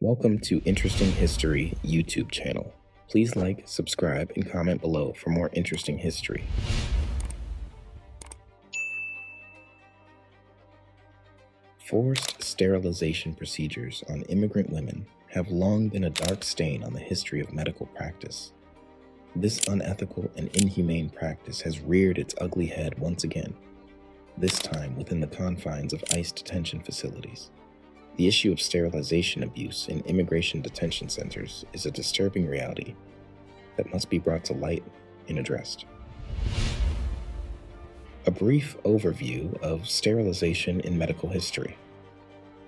Welcome to Interesting History YouTube channel. Please like, subscribe, and comment below for more interesting history. Forced sterilization procedures on immigrant women have long been a dark stain on the history of medical practice. This unethical and inhumane practice has reared its ugly head once again, this time within the confines of ICE detention facilities. The issue of sterilization abuse in immigration detention centers is a disturbing reality that must be brought to light and addressed. A brief overview of sterilization in medical history.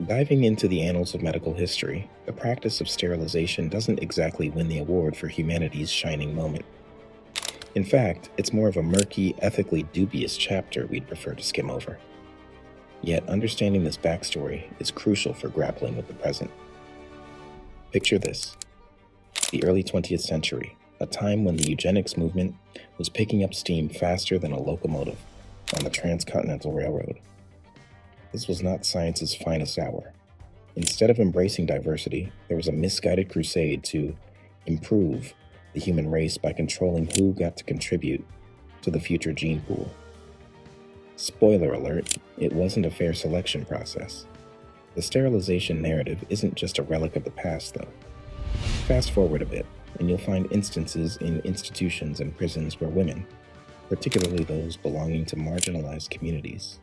Diving into the annals of medical history, the practice of sterilization doesn't exactly win the award for humanity's shining moment. In fact, it's more of a murky, ethically dubious chapter we'd prefer to skim over. Yet understanding this backstory is crucial for grappling with the present. Picture this: the early 20th century, a time when the eugenics movement was picking up steam faster than a locomotive on the Transcontinental Railroad. This was not science's finest hour. Instead of embracing diversity, there was a misguided crusade to improve the human race by controlling who got to contribute to the future gene pool. Spoiler alert, it wasn't a fair selection process. The sterilization narrative isn't just a relic of the past, though. Fast forward a bit, and you'll find instances in institutions and prisons where women, particularly those belonging to marginalized communities,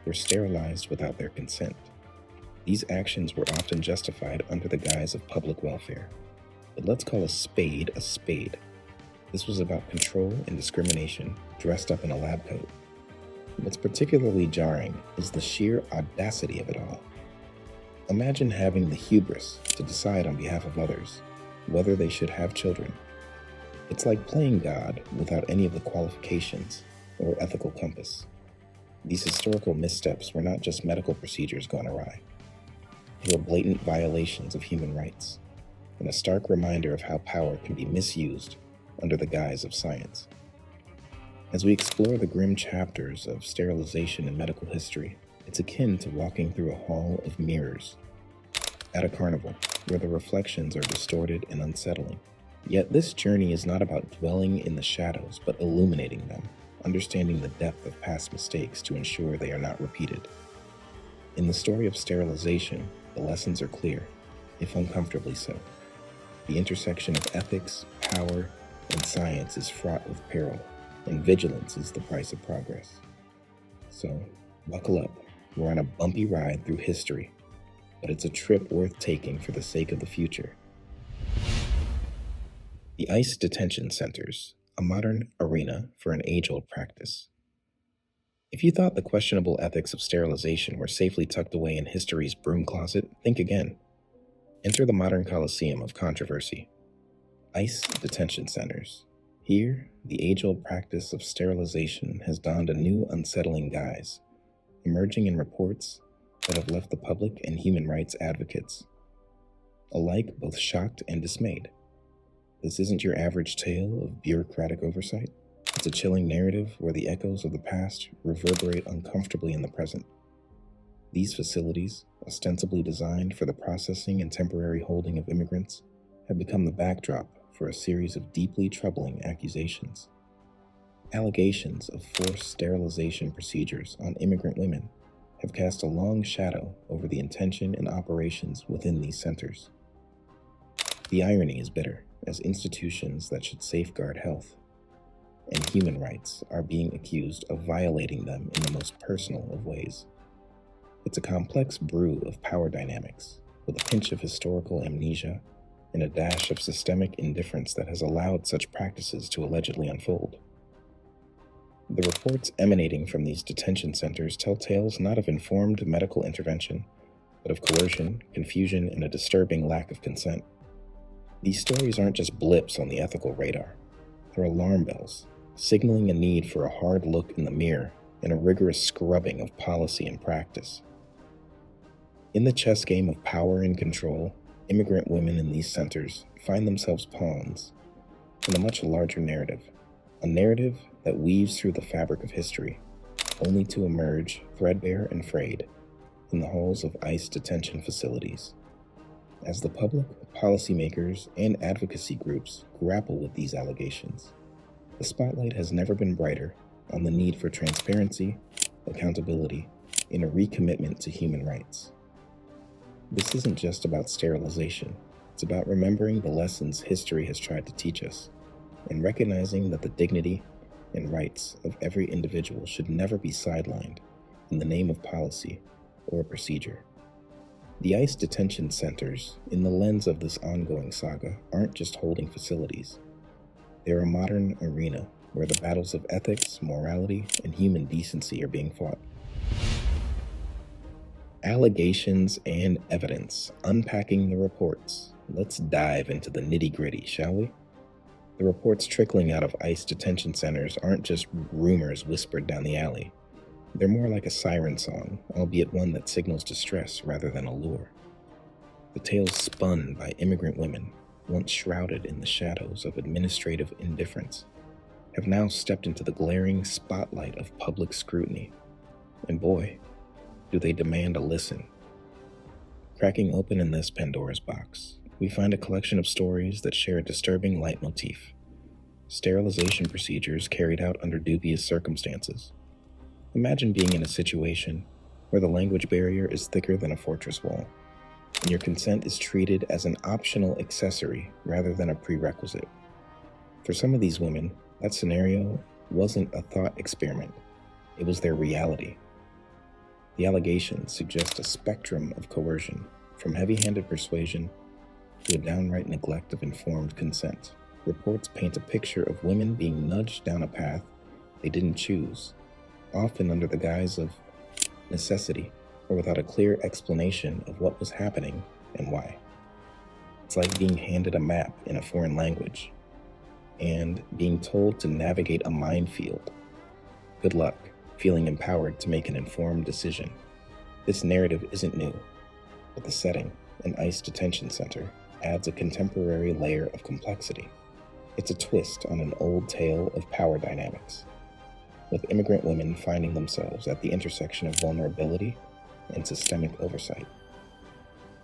were sterilized without their consent. These actions were often justified under the guise of public welfare. But let's call a spade a spade. This was about control and discrimination dressed up in a lab coat. What's particularly jarring is the sheer audacity of it all. Imagine having the hubris to decide on behalf of others whether they should have children. It's like playing God without any of the qualifications or ethical compass. These historical missteps were not just medical procedures gone awry. They were blatant violations of human rights, and a stark reminder of how power can be misused under the guise of science. As we explore the grim chapters of sterilization in medical history, it's akin to walking through a hall of mirrors at a carnival where the reflections are distorted and unsettling. Yet this journey is not about dwelling in the shadows, but illuminating them, understanding the depth of past mistakes to ensure they are not repeated. In the story of sterilization, the lessons are clear, if uncomfortably so. The intersection of ethics, power, and science is fraught with peril, and vigilance is the price of progress. So, buckle up. We're on a bumpy ride through history, but it's a trip worth taking for the sake of the future. The ICE detention centers, a modern arena for an age-old practice. If you thought the questionable ethics of sterilization were safely tucked away in history's broom closet, think again. Enter the modern coliseum of controversy. ICE detention centers. Here, the age-old practice of sterilization has donned a new unsettling guise, emerging in reports that have left the public and human rights advocates alike both shocked and dismayed. This isn't your average tale of bureaucratic oversight. It's a chilling narrative where the echoes of the past reverberate uncomfortably in the present. These facilities, ostensibly designed for the processing and temporary holding of immigrants, have become the backdrop for a series of deeply troubling accusations. Allegations of forced sterilization procedures on immigrant women have cast a long shadow over the intention and operations within these centers. The irony is bitter, as institutions that should safeguard health and human rights are being accused of violating them in the most personal of ways. It's a complex brew of power dynamics, with a pinch of historical amnesia and a dash of systemic indifference that has allowed such practices to allegedly unfold. The reports emanating from these detention centers tell tales not of informed medical intervention, but of coercion, confusion, and a disturbing lack of consent. These stories aren't just blips on the ethical radar. They're alarm bells, signaling a need for a hard look in the mirror and a rigorous scrubbing of policy and practice. In the chess game of power and control, immigrant women in these centers find themselves pawns in a much larger narrative, a narrative that weaves through the fabric of history, only to emerge threadbare and frayed in the halls of ICE detention facilities. As the public, policymakers, and advocacy groups grapple with these allegations, the spotlight has never been brighter on the need for transparency, accountability, and a recommitment to human rights. This isn't just about sterilization, it's about remembering the lessons history has tried to teach us, and recognizing that the dignity and rights of every individual should never be sidelined in the name of policy or procedure. The ICE detention centers, in the lens of this ongoing saga, aren't just holding facilities. They're a modern arena where the battles of ethics, morality, and human decency are being fought. Allegations and evidence. Unpacking the reports. Let's dive into the nitty-gritty, shall we? The reports trickling out of ICE detention centers aren't just rumors whispered down the alley. They're more like a siren song, albeit one that signals distress rather than allure. The tales spun by immigrant women, once shrouded in the shadows of administrative indifference, have now stepped into the glaring spotlight of public scrutiny. And boy, do they demand a listen. Cracking open in this Pandora's box, we find a collection of stories that share a disturbing leitmotif: sterilization procedures carried out under dubious circumstances. Imagine being in a situation where the language barrier is thicker than a fortress wall, and your consent is treated as an optional accessory rather than a prerequisite. For some of these women, that scenario wasn't a thought experiment, it was their reality. The allegations suggest a spectrum of coercion, from heavy-handed persuasion to a downright neglect of informed consent. Reports paint a picture of women being nudged down a path they didn't choose, often under the guise of necessity or without a clear explanation of what was happening and why. It's like being handed a map in a foreign language and being told to navigate a minefield. Good luck feeling empowered to make an informed decision. This narrative isn't new, but the setting, an ICE detention center, adds a contemporary layer of complexity. It's a twist on an old tale of power dynamics, with immigrant women finding themselves at the intersection of vulnerability and systemic oversight.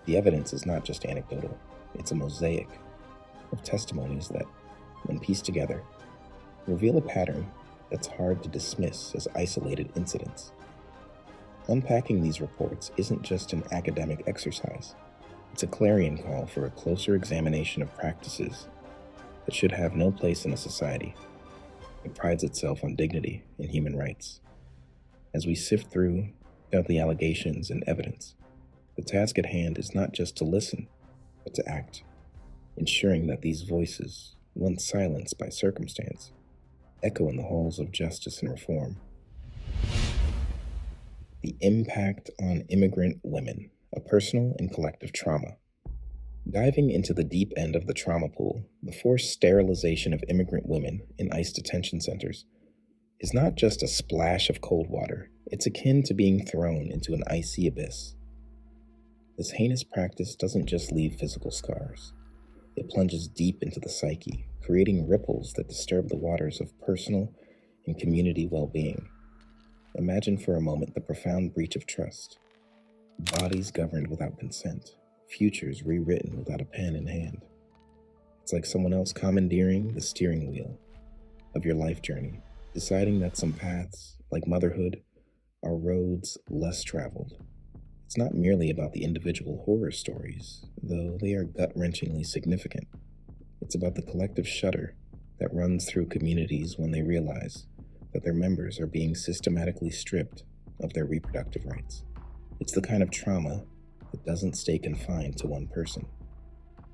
The evidence is not just anecdotal, it's a mosaic of testimonies that, when pieced together, reveal a pattern that's hard to dismiss as isolated incidents. Unpacking these reports isn't just an academic exercise, it's a clarion call for a closer examination of practices that should have no place in a society that prides itself on dignity and human rights. As we sift through the allegations and evidence, the task at hand is not just to listen, but to act, ensuring that these voices, once silenced by circumstance, echo in the halls of justice and reform. The impact on immigrant women, a personal and collective trauma. Diving into the deep end of the trauma pool, the forced sterilization of immigrant women in ICE detention centers is not just a splash of cold water, it's akin to being thrown into an icy abyss. This heinous practice doesn't just leave physical scars. It plunges deep into the psyche, creating ripples that disturb the waters of personal and community well-being. Imagine for a moment the profound breach of trust. Bodies governed without consent, futures rewritten without a pen in hand. It's like someone else commandeering the steering wheel of your life journey, deciding that some paths, like motherhood, are roads less traveled. It's not merely about the individual horror stories, though they are gut-wrenchingly significant. It's about the collective shudder that runs through communities when they realize that their members are being systematically stripped of their reproductive rights. It's the kind of trauma that doesn't stay confined to one person.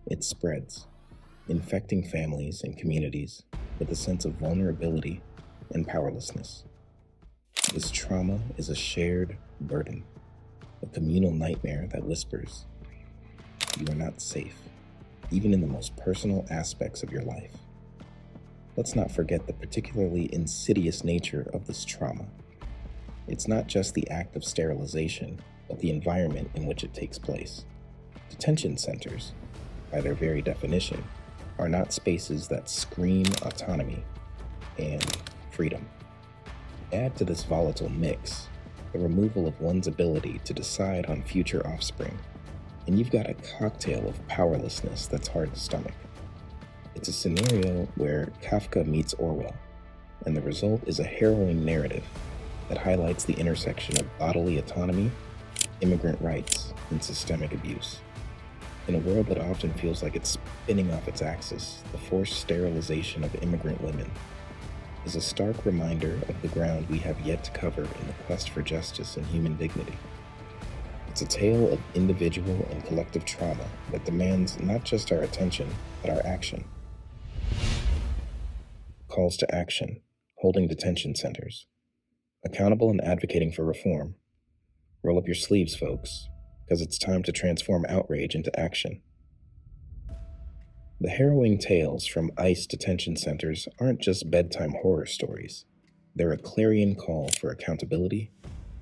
It spreads, infecting families and communities with a sense of vulnerability and powerlessness. This trauma is a shared burden, a communal nightmare that whispers, "You are not safe," even in the most personal aspects of your life. Let's not forget the particularly insidious nature of this trauma. It's not just the act of sterilization, but the environment in which it takes place. Detention centers, by their very definition, are not spaces that scream autonomy and freedom. Add to this volatile mix the removal of one's ability to decide on future offspring, and you've got a cocktail of powerlessness that's hard to stomach. It's a scenario where Kafka meets Orwell, and the result is a harrowing narrative that highlights the intersection of bodily autonomy, immigrant rights, and systemic abuse. In a world that often feels like it's spinning off its axis, the forced sterilization of immigrant women is a stark reminder of the ground we have yet to cover in the quest for justice and human dignity. It's a tale of individual and collective trauma that demands not just our attention, but our action. Calls to action, holding detention centers, accountable and advocating for reform. Roll up your sleeves, folks, because it's time to transform outrage into action. The harrowing tales from ICE detention centers aren't just bedtime horror stories. They're a clarion call for accountability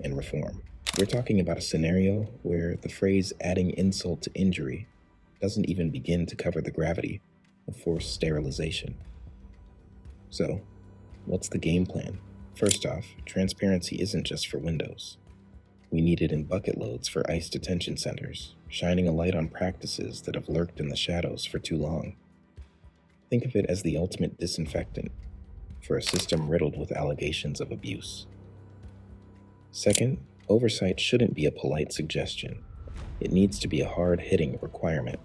and reform. We're talking about a scenario where the phrase adding insult to injury doesn't even begin to cover the gravity of forced sterilization. So, what's the game plan? First off, transparency isn't just for windows. We need it in bucket loads for ICE detention centers, shining a light on practices that have lurked in the shadows for too long. Think of it as the ultimate disinfectant for a system riddled with allegations of abuse. Second, oversight shouldn't be a polite suggestion. It needs to be a hard-hitting requirement.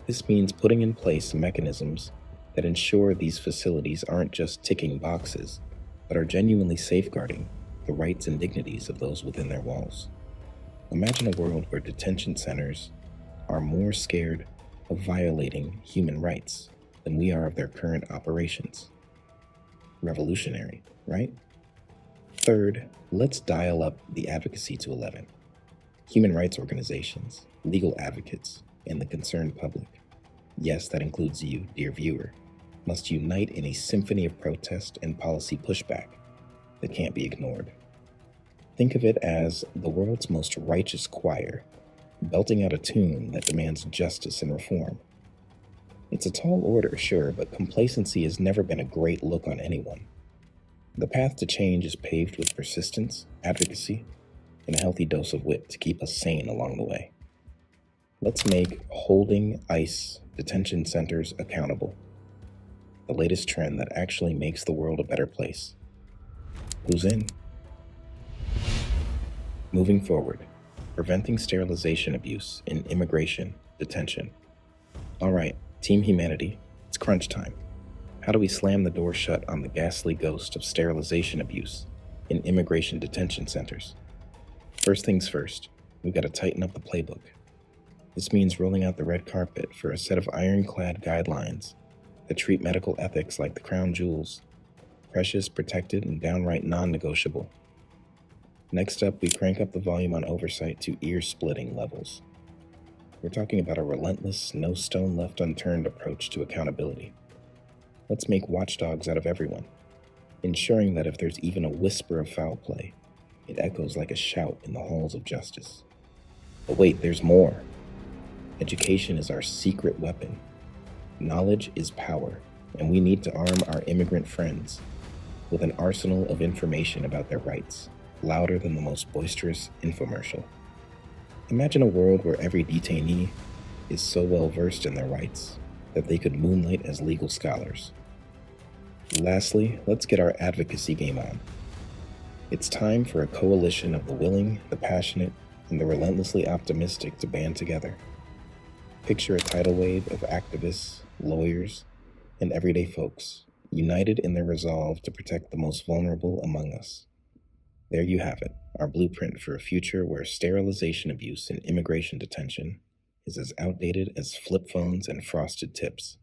This means putting in place mechanisms that ensure these facilities aren't just ticking boxes, but are genuinely safeguarding the rights and dignities of those within their walls. Imagine a world where detention centers are more scared of violating human rights than we are of their current operations. Revolutionary, right? Third, let's dial up the advocacy to 11. Human rights organizations, legal advocates, and the concerned public, yes, that includes you, dear viewer, must unite in a symphony of protest and policy pushback that can't be ignored. Think of it as the world's most righteous choir, belting out a tune that demands justice and reform. It's a tall order, sure, but complacency has never been a great look on anyone. The path to change is paved with persistence, advocacy, and a healthy dose of wit to keep us sane along the way. Let's make holding ICE detention centers accountable the latest trend that actually makes the world a better place. Who's in? Moving forward, preventing sterilization abuse in immigration detention. All right, Team Humanity, it's crunch time. How do we slam the door shut on the ghastly ghost of sterilization abuse in immigration detention centers? First things first, we've got to tighten up the playbook. This means rolling out the red carpet for a set of ironclad guidelines that treat medical ethics like the crown jewels, precious, protected, and downright non-negotiable. Next up, we crank up the volume on oversight to ear-splitting levels. We're talking about a relentless, no stone left unturned approach to accountability. Let's make watchdogs out of everyone, ensuring that if there's even a whisper of foul play, it echoes like a shout in the halls of justice. But wait, there's more. Education is our secret weapon. Knowledge is power, and we need to arm our immigrant friends with an arsenal of information about their rights, louder than the most boisterous infomercial. Imagine a world where every detainee is so well versed in their rights that they could moonlight as legal scholars. Lastly, let's get our advocacy game on. It's time for a coalition of the willing, the passionate, and the relentlessly optimistic to band together. Picture a tidal wave of activists, lawyers, and everyday folks, united in their resolve to protect the most vulnerable among us. There you have it, our blueprint for a future where sterilization abuse in immigration detention is as outdated as flip phones and frosted tips.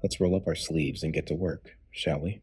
Let's roll up our sleeves and get to work, shall we?